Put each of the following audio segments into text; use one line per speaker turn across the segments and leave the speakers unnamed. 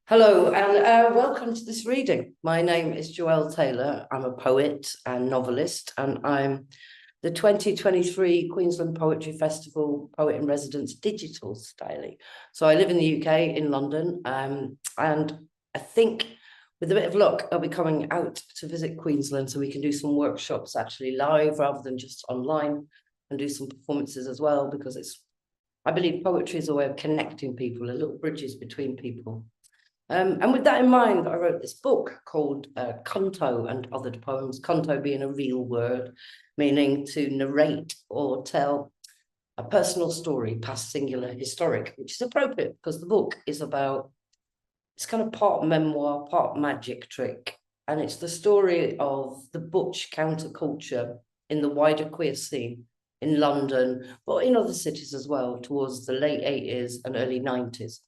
Hello and welcome to this reading. My name is Joelle Taylor. I'm a poet and novelist, and I'm the 2023 Queensland Poetry Festival Poet in Residence Digital Stylie. So I live in the UK, in London, and I think with a bit of luck, I'll be coming out to visit Queensland so we can do some workshops actually live rather than just online, and do some performances as well, because I believe poetry is a way of connecting people, a little bridges between people. And with that in mind, I wrote this book called C+NTO and Othered Poems, C+NTO being a real word, meaning to narrate or tell a personal story, past singular historic, which is appropriate because the book is about, it's kind of part memoir, part magic trick. And it's the story of the butch counterculture in the wider queer scene in London, but in other cities as well, towards the late 80s and early 90s.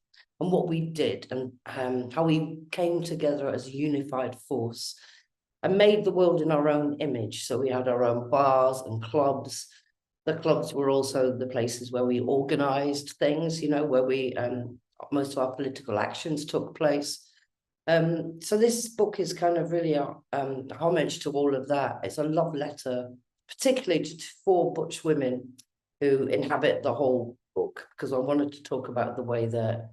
And what we did and how we came together as a unified force and made the world in our own image. So we had our own bars and clubs. The clubs were also the places where we organized things, where we most of our political actions took place. So this book is kind of really a homage to all of that. It's a love letter, particularly to 4 butch women who inhabit the whole book, because I wanted to talk about the way that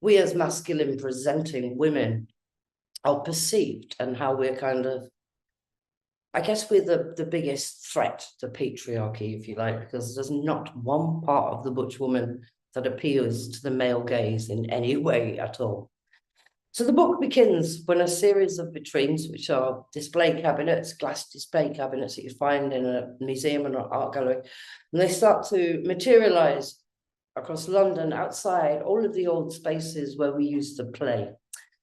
we as masculine presenting women are perceived and how we're kind of, I guess we're the biggest threat to patriarchy, if you like, because there's not one part of the butch woman that appeals to the male gaze in any way at all. So the book begins when a series of vitrines, which are display cabinets, glass display cabinets that you find in a museum and an art gallery, and they start to materialize across London, outside all of the old spaces where we used to play,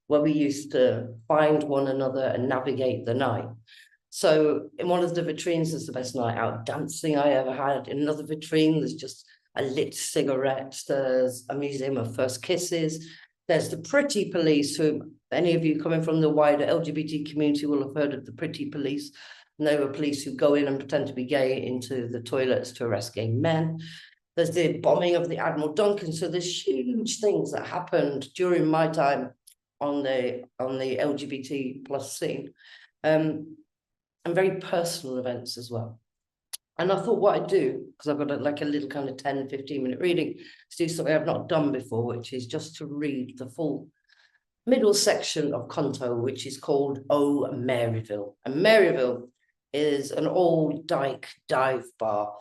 where we used to find one another and navigate the night. So in one of the vitrines, there's the best night out dancing I ever had. In another vitrine, there's just a lit cigarette. There's a museum of first kisses. There's the Pretty Police, who any of you coming from the wider LGBT community will have heard of the Pretty Police. And they were police who go in and pretend to be gay into the toilets to arrest gay men. There's the bombing of the Admiral Duncan. So there's huge things that happened during my time on the LGBT plus scene, and very personal events as well. And I thought what I'd do, because I've got a little kind of 10, 15-minute reading, to do something I've not done before, which is just to read the full middle section of C+NTO, which is called Oh Maryville. And Maryville is an old dyke dive bar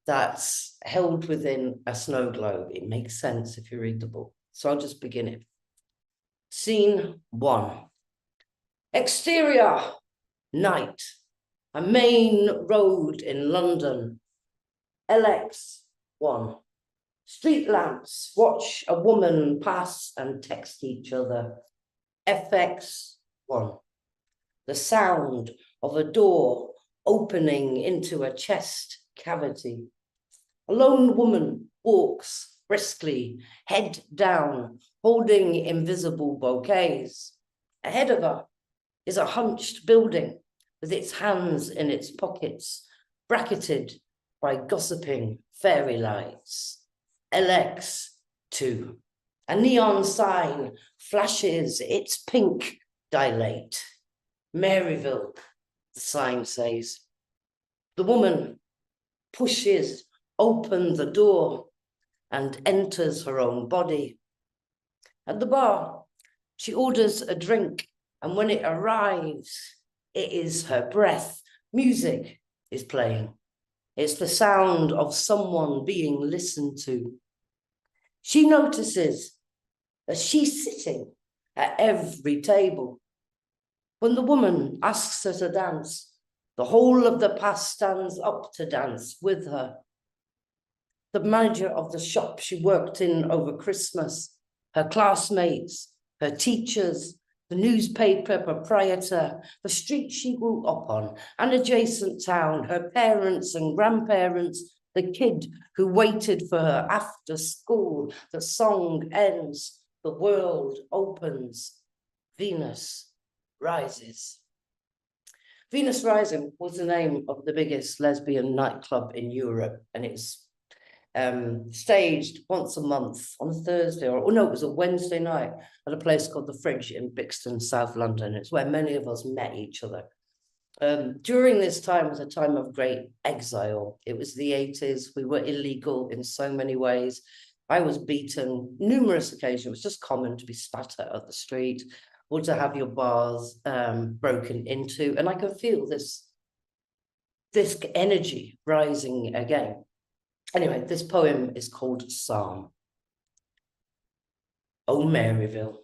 that's held within a snow globe. It makes sense if you read the book. So I'll just begin it. Scene 1. Exterior, night. A main road in London. LX1. Street lamps watch a woman pass and text each other. FX1. The sound of a door opening into a chest cavity. A lone woman walks briskly, head down, holding invisible bouquets. Ahead of her is a hunched building with its hands in its pockets, bracketed by gossiping fairy lights. LX2. A neon sign flashes its pink dilate. Maryville, the sign says. The woman pushes open the door and enters her own body. At the bar, she orders a drink, and when it arrives, it is her breath. Music is playing. It's the sound of someone being listened to. She notices that she's sitting at every table. When the woman asks her to dance, the whole of the past stands up to dance with her. The manager of the shop she worked in over Christmas, her classmates, her teachers, the newspaper proprietor, the street she grew up on, an adjacent town, her parents and grandparents, the kid who waited for her after school. The song ends, the world opens, Venus rises. Venus Rising was the name of the biggest lesbian nightclub in Europe, and it's staged once a month on a Thursday, or oh no, it was a Wednesday night at a place called The Fridge in Bixton, South London. It's where many of us met each other. During this time was a time of great exile. It was the 80s. We were illegal in so many ways. I was beaten numerous occasions. It was just common to be spat at the street or to have your bars broken into. And I can feel this energy rising again. Anyway, this poem is called Psalm. Oh, Maryville,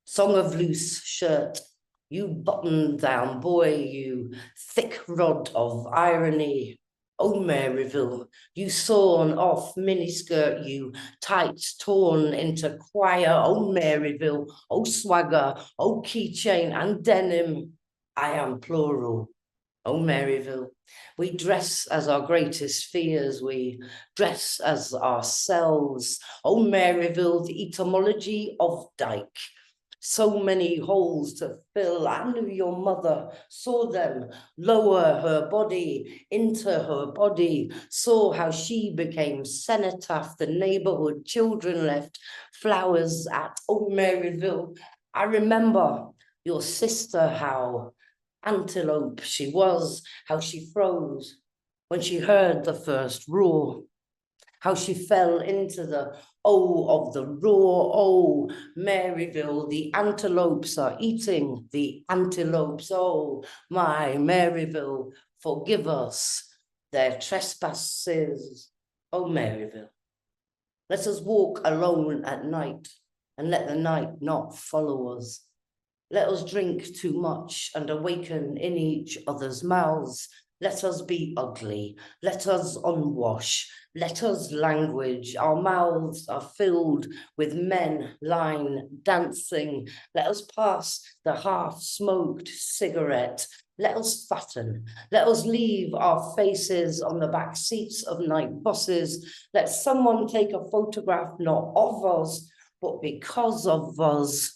song of loose shirt, you button-down boy, you thick rod of irony. Oh, Maryville, you sawn off miniskirt, you tights torn into choir. Oh, Maryville, oh, swagger, oh, keychain and denim. I am plural. Oh, Maryville, we dress as our greatest fears, we dress as ourselves. Oh, Maryville, the etymology of dyke. So many holes to fill. I knew your mother, saw them lower her body into her body, saw how she became cenotaph, the neighborhood children left flowers at Oh, Maryville. I remember your sister, how antelope she was, how she froze when she heard the first roar, how she fell into the of the roar. Oh, Maryville, the antelopes are eating the antelopes. Oh, my Maryville, forgive us their trespasses. Oh, Maryville, let us walk alone at night and let the night not follow us. Let us drink too much and awaken in each other's mouths. Let us be ugly. Let us unwash. Let us language. Our mouths are filled with men line dancing. Let us pass the half-smoked cigarette. Let us fatten. Let us leave our faces on the back seats of night buses. Let someone take a photograph not of us, but because of us.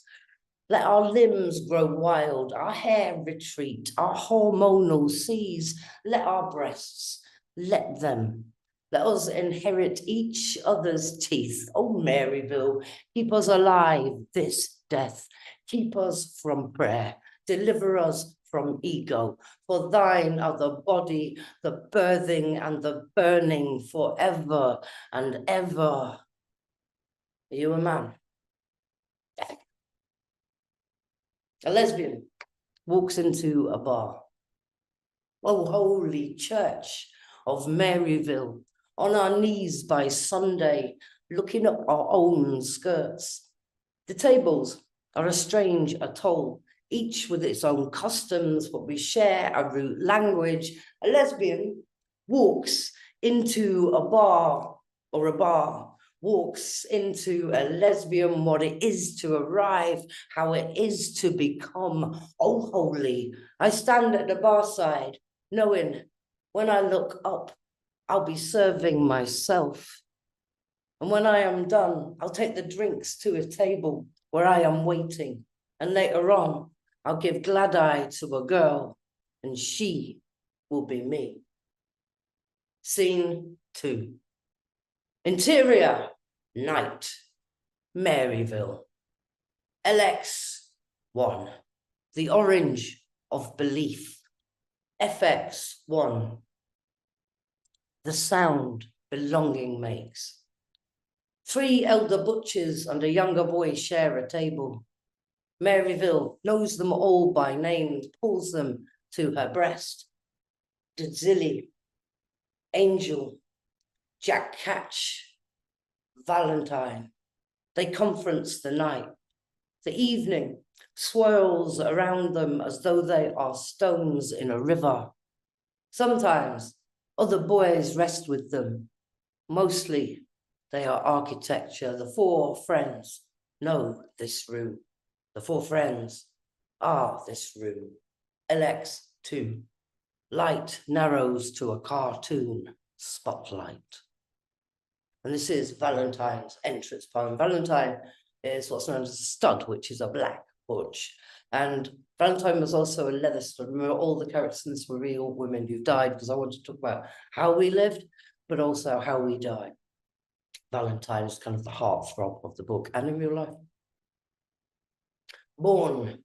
Let our limbs grow wild, our hair retreat, our hormonal seize. Let our breasts, let them. Let us inherit each other's teeth. Oh, Maryville, keep us alive this death. Keep us from prayer. Deliver us from ego. For thine are the body, the birthing and the burning forever and ever. Are you a man? A lesbian walks into a bar. Oh, holy church of Maryville, on our knees by Sunday, looking at our own skirts. The tables are a strange atoll, each with its own customs, but we share a root language. A lesbian walks into a bar, or a bar walks into a lesbian, what it is to arrive, how it is to become. Oh, holy, I stand at the bar side, knowing when I look up, I'll be serving myself. And when I am done, I'll take the drinks to a table where I am waiting. And later on, I'll give glad eye to a girl, and she will be me. Scene 2. Interior, night, Maryville. LX1, the orange of belief. FX1, the sound belonging makes. 3 elder butchers and a younger boy share a table. Maryville knows them all by name, pulls them to her breast. Dzilly, Angel, Jack Catch, Valentine. They conference the night. The evening swirls around them as though they are stones in a river. Sometimes other boys rest with them. Mostly they are architecture. The 4 friends know this room. The 4 friends are this room. LX2. Light narrows to a cartoon spotlight. And this is Valentine's entrance poem. Valentine is what's known as a stud, which is a black butch. And Valentine was also a leather stud. Remember, all the characters in this were real women who've died, because I want to talk about how we lived. but also how we die. Valentine is kind of the heartthrob of the book and in real life. Born,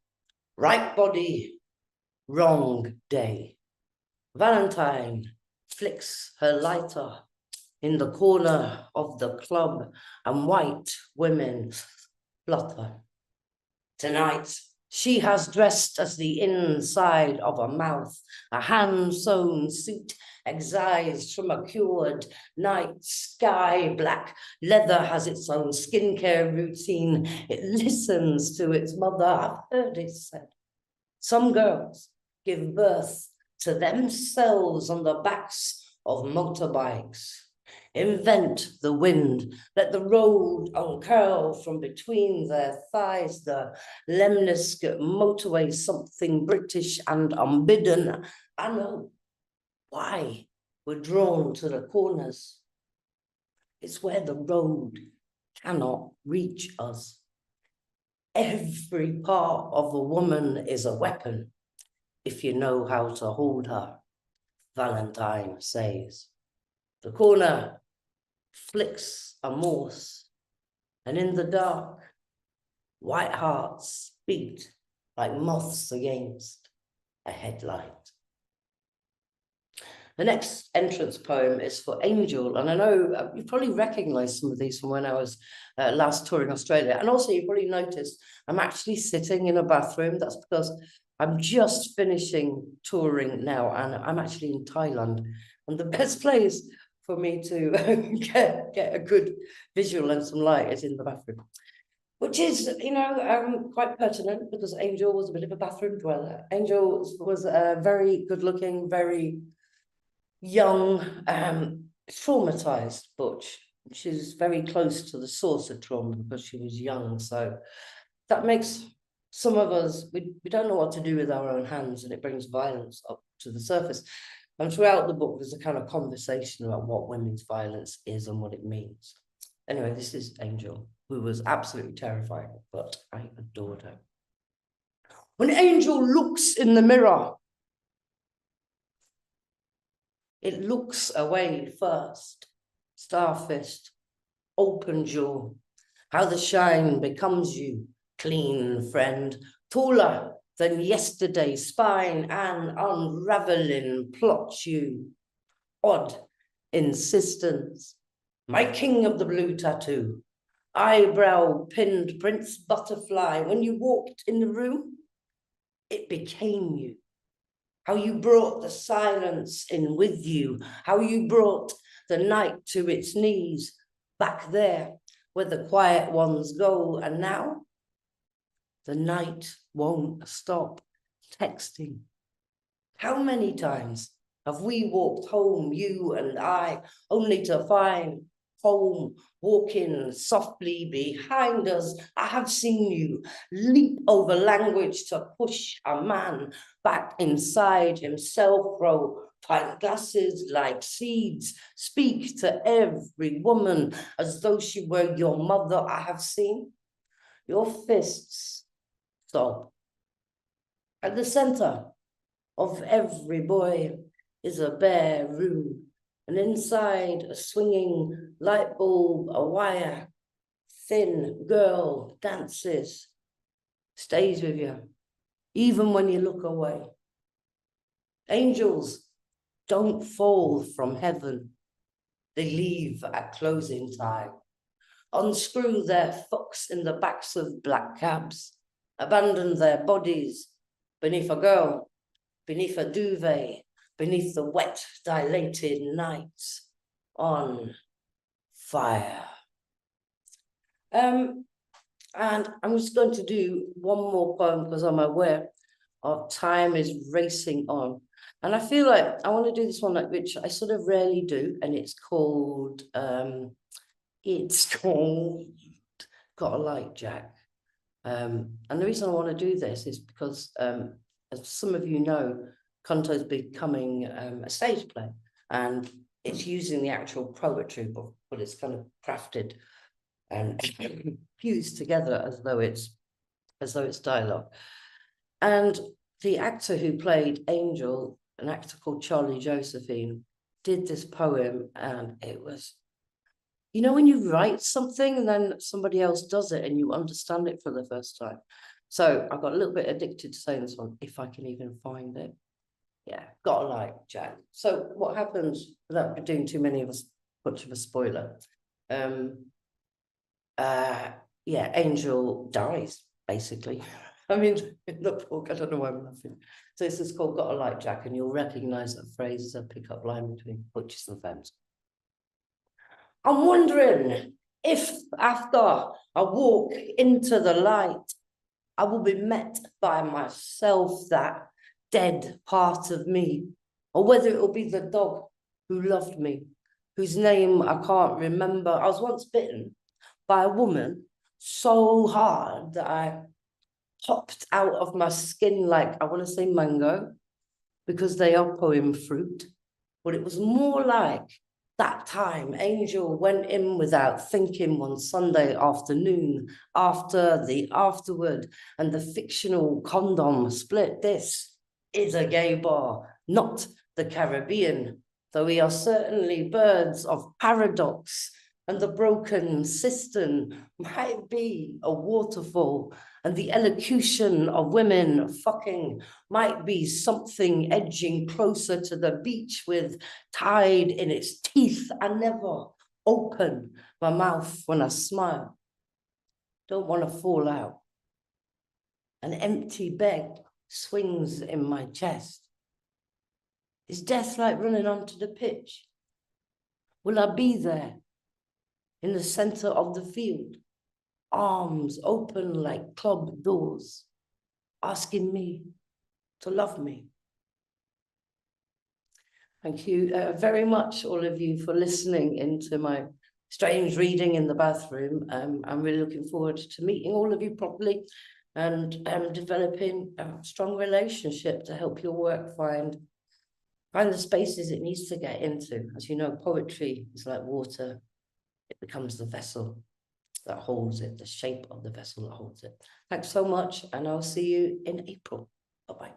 right body, wrong day. Valentine flicks her lighter in the corner of the club and white women flutter. Tonight, she has dressed as the inside of a mouth, a hand-sewn suit excised from a cured night sky. Black leather has its own skincare routine. It listens to its mother. I've heard it said. Some girls give birth to themselves on the backs of motorbikes. Invent the wind, let the road uncurl from between their thighs, the Lemniscate motorway, something British and unbidden. I know why we're drawn to the corners. It's where the road cannot reach us. Every part of a woman is a weapon if you know how to hold her, Valentine says. The corner flicks a morse, and in the dark, white hearts beat like moths against a headlight. The next entrance poem is for Angel, and I know you probably recognise some of these from when I was last touring Australia, and also you probably noticed I'm actually sitting in a bathroom. That's because I'm just finishing touring now, and I'm actually in Thailand, and the best place for me to get a good visual and some light is in the bathroom, which is, you know, quite pertinent because Angel was a bit of a bathroom dweller. Angel was a very good-looking, very young, traumatized butch. She's very close to the source of trauma because she was young. So that makes some of us, we don't know what to do with our own hands, and it brings violence up to the surface. And throughout the book, there's a kind of conversation about what women's violence is and what it means. Anyway, this is Angel, who was absolutely terrifying, but I adored her. When Angel looks in the mirror, it looks away first, star-fist, open jaw, how the shine becomes you, clean friend, taller than yesterday's spine and unraveling plots you. Odd insistence, my king of the blue tattoo, eyebrow pinned Prince Butterfly. When you walked in the room, it became you. How you brought the silence in with you, how you brought the night to its knees, back there where the quiet ones go, and now the night won't stop texting. How many times have we walked home, you and I, only to find home walking softly behind us? I have seen you leap over language to push a man back inside himself, throw pint glasses like seeds, speak to every woman as though she were your mother. I have seen your fists sob. At the center of every boy is a bare room, and inside a swinging light bulb, a wire, thin girl dances, stays with you, even when you look away. Angels don't fall from heaven. They leave at closing time, unscrew their fucks in the backs of black cabs, abandon their bodies beneath a girl, beneath a duvet, beneath the wet, dilated nights, on fire. And I'm just going to do one more poem because I'm aware of time is racing on. And I feel like I want to do this one, which I sort of rarely do, and it's called Got a Light, Jack. And the reason I want to do this is because, as some of you know, C+NTO is becoming a stage play, and it's using the actual poetry, but it's kind of crafted and fused together as though it's dialogue. And the actor who played Angel, an actor called Charlie Josephine, did this poem, and it was, you know, when you write something and then somebody else does it and you understand it for the first time. So I got a little bit addicted to saying this one, if I can even find it. Yeah, gotta like Jack. So what happens, without doing too much of a spoiler, yeah, Angel dies, basically. I mean, in the book, I don't know why I'm laughing. So this is called Gotta Like Jack, and you'll recognise that phrase as a pickup line between butches and femmes. I'm wondering if after I walk into the light, I will be met by myself, that dead part of me, or whether it will be the dog who loved me, whose name I can't remember. I was once bitten by a woman so hard that I popped out of my skin like, I want to say mango, because they are poem fruit, but it was more like that time Angel went in without thinking one Sunday afternoon after the afterward and the fictional condom split. This is a gay bar, not the Caribbean, though we are certainly birds of paradox, and the broken cistern might be a waterfall, and the elocution of women fucking might be something edging closer to the beach with tide in its teeth. I never open my mouth when I smile. Don't want to fall out. An empty bed swings in my chest. Is death like running onto the pitch? Will I be there in the center of the field, arms open like club doors, asking me to love me? Thank you very much, all of you, for listening into my strange reading in the bathroom. I'm really looking forward to meeting all of you properly and developing a strong relationship to help your work find the spaces it needs to get into. As you know, poetry is like water. It becomes the vessel that holds it, the shape of the vessel that holds it. Thanks so much, and I'll see you in April. Bye-bye.